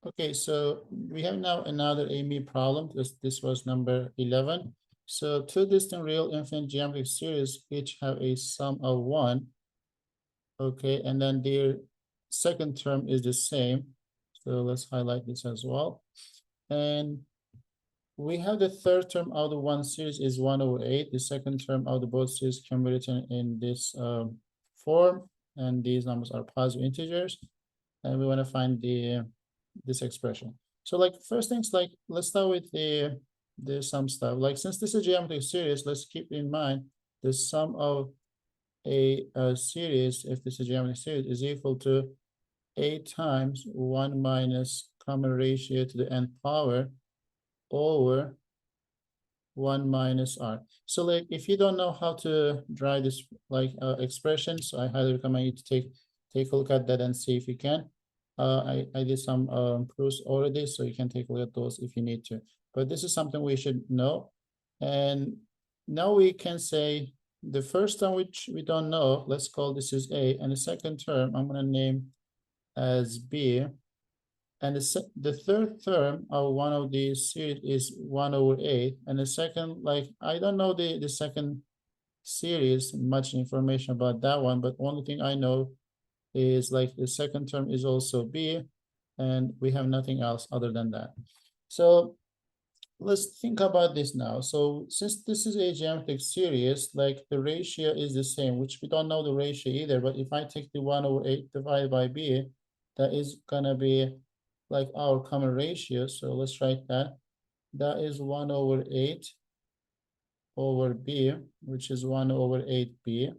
Okay, so we have now another AIME problem. This was number 11. So two distinct real infinite geometric series each have a sum of 1. Okay, and then their second term is the same. So let's highlight this as well. And we have the third term of the one series is 1/8. The second term of the both series can be written in this form. And these numbers are positive integers. And we want to find this expression. So like first things, like let's start with the sum stuff. Like since this is a geometric series, let's keep in mind the sum of a series, if this is a geometric series, is equal to a times 1 minus common ratio to the nth power over 1 minus r. So like if you don't know how to draw this like expression, so I highly recommend you to take a look at that and see if you can. I did some proofs already, so you can take a look at those if you need to. But this is something we should know. And now we can say the first term which we don't know, let's call this is A, and the second term I'm going to name as B. And the third term of one of these series is 1/8. And the second, like, I don't know the second series, much information about that one, but only thing I know is like the second term is also B, and we have nothing else other than that. So let's think about this now. So since this is a geometric series, like the ratio is the same, which we don't know the ratio either, but if I take the 1/8 divided by B, that is gonna be like our common ratio. So let's write that. That is 1/8 over B, which is 1/8B.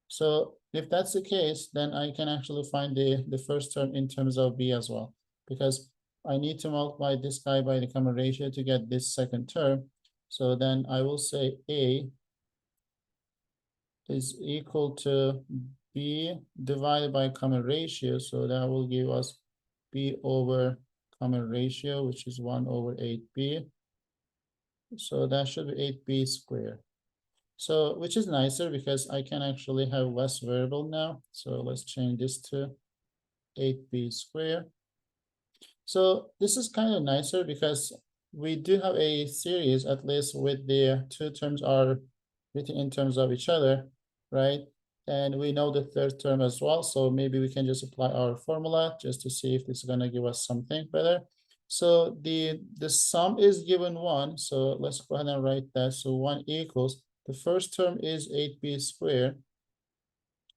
So if that's the case, then I can actually find the first term in terms of B as well, because I need to multiply this guy by the common ratio to get this second term. So then I will say A is equal to B divided by common ratio. So that will give us B over common ratio, which is 1/8B. So that should be 8B squared. So, which is nicer because I can actually have less variable now. So let's change this to 8B squared. So this is kind of nicer because we do have a series, at least with the two terms are written in terms of each other, right? And we know the third term as well. So maybe we can just apply our formula just to see if this is going to give us something better. So the sum is given 1. So let's go ahead and write that. So 1 equals, the first term is 8B squared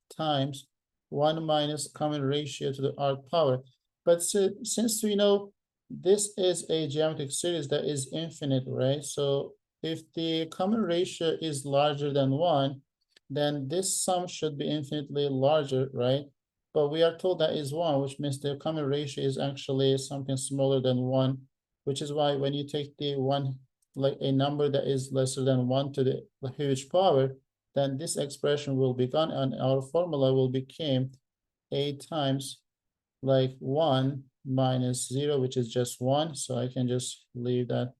times 1 minus common ratio to the r power. But since we know this is a geometric series that is infinite, right? So if the common ratio is larger than 1, then this sum should be infinitely larger, right? But we are told that is 1, which means the common ratio is actually something smaller than 1, which is why when you take the 1, like a number that is lesser than 1 to the huge power, then this expression will be gone and our formula will become A times like 1 minus 0, which is just 1. So I can just leave that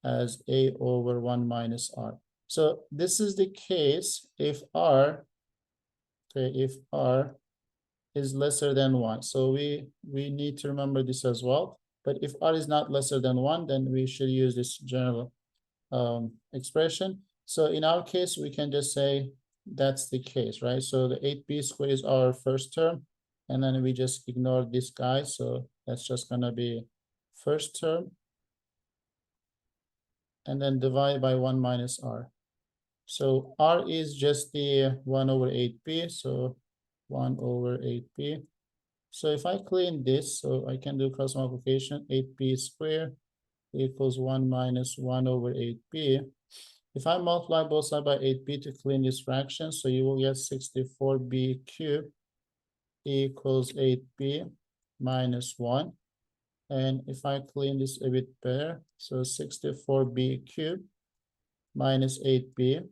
as A over 1 minus R. So this is the case if R, okay, if R is lesser than 1. So we need to remember this as well. But if R is not lesser than 1, then we should use this general expression. So in our case, we can just say that's the case, right? So the 8B squared is our first term, and then we just ignore this guy. So that's just gonna be first term, and then divide by 1 minus R. So R is just the 1/8B, so 1/8B. So if I clean this, so I can do cross multiplication, 8B squared equals 1 minus 1/8B. If I multiply both sides by 8B to clean this fraction, so you will get 64B cubed equals 8B minus 1. And if I clean this a bit better, so 64B cubed minus 8B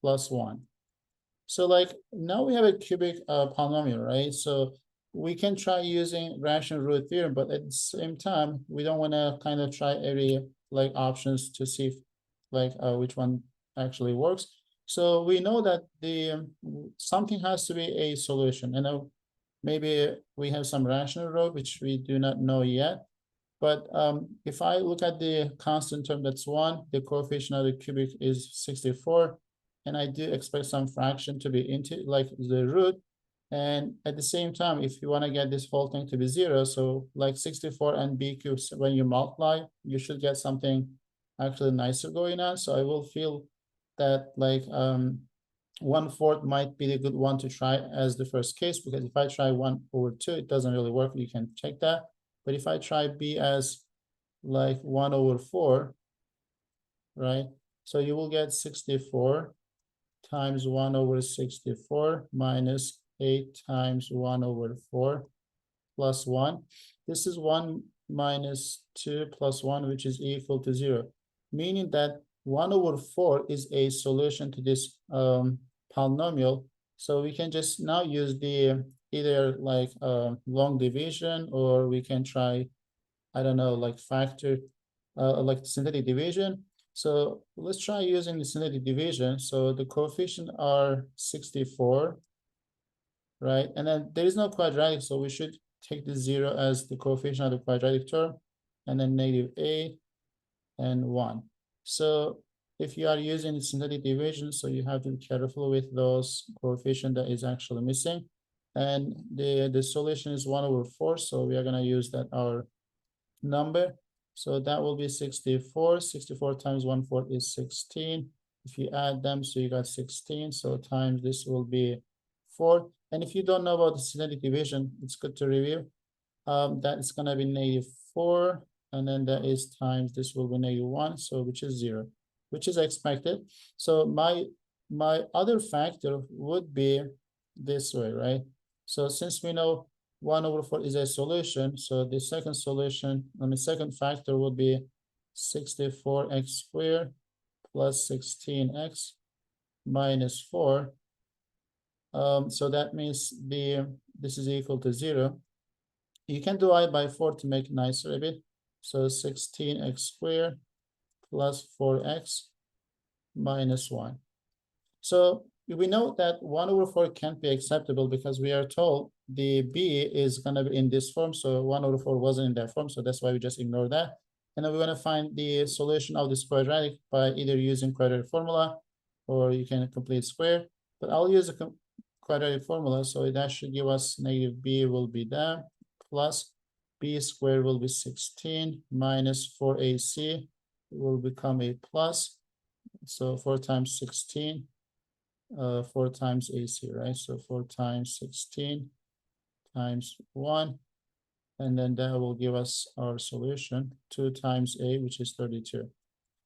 plus 1. So like now we have a cubic polynomial, right? So we can try using rational root theorem, but at the same time, we don't want to kind of try every like options to see if like which one actually works. So we know that the something has to be a solution. And maybe we have some rational root, which we do not know yet. But if I look at the constant term, that's 1, the coefficient of the cubic is 64, and I do expect some fraction to be into like the root. And at the same time, if you want to get this whole thing to be 0, so like 64 and b cubed, when you multiply, you should get something actually nicer going on. So I will feel that like 1/4 might be the good one to try as the first case, because if I try 1/2, it doesn't really work. You can check that. But if I try b as like 1/4, right? So you will get 64 times 1/64 minus 8 times 1/4 plus 1. This is 1 minus 2 plus 1, which is equal to 0, meaning that 1/4 is a solution to this polynomial. So we can just now use the either like long division, or we can try, I don't know, like factor, like synthetic division. So let's try using the synthetic division. So the coefficient are 64, right? And then there is no quadratic, so we should take the 0 as the coefficient of the quadratic term, and then -8 and 1. So if you are using the synthetic division, so you have to be careful with those coefficient that is actually missing. And the solution is 1/4, so we are going to use that our number. So that will be 64. 64 times 1/4 is 16. If you add them, so you got 16. So times this will be 4. And if you don't know about the synthetic division, it's good to review. That is going to be -4. And then that is times this will be -1. So which is 0, which is expected. So my other factor would be this way, right? So since we know 1/4 is a solution, so the second solution, second factor would be 64x squared plus 16x minus 4. So that means this is equal to 0. You can divide by 4 to make it nicer a bit. So 16x squared plus 4x minus 1. So we know that 1/4 can't be acceptable, because we are told the b is going to be in this form. So 1/4 wasn't in that form, so that's why we just ignore that. And then we want to find the solution of this quadratic by either using quadratic formula, or you can complete square. But I'll use a quadratic formula, so that should give us -b will be that, plus b squared will be 16 minus 4ac will become a plus. So 4 times 16. 4 times AC, right? So 4 times 16 times 1. And then that will give us our solution, 2 times A, which is 32.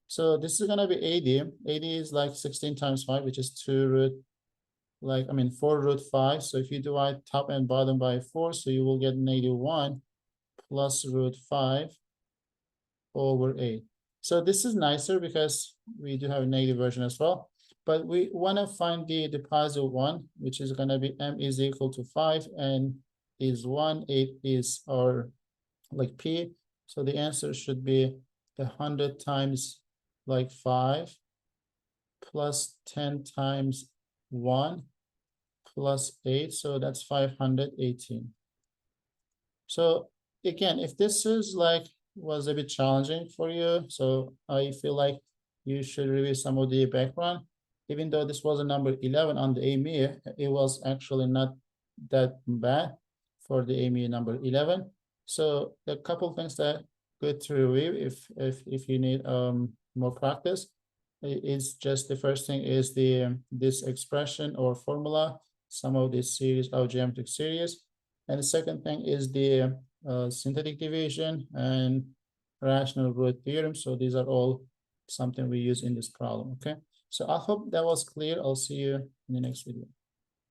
So this is going to be 80. 80 is like 16 times 5, which is 4√5. So if you divide top and bottom by 4, so you will get -1 plus √5 over 8. So this is nicer because we do have a negative version as well. But we want to find the positive one, which is going to be m is equal to 5 and is 1. 8 is our like p. So the answer should be 100 times like 5 plus 10 times 1 plus 8. So that's 518. So again, if this is like was a bit challenging for you, so I feel like you should review some of the background. Even though this was a number 11 on the AIME, it was actually not that bad for the AIME number 11. So a couple things that good to review if you need more practice is just the first thing is this expression or formula, some of this series of geometric series, and the second thing is the synthetic division and rational root theorem. So these are all something we use in this problem. Okay. So I hope that was clear. I'll see you in the next video.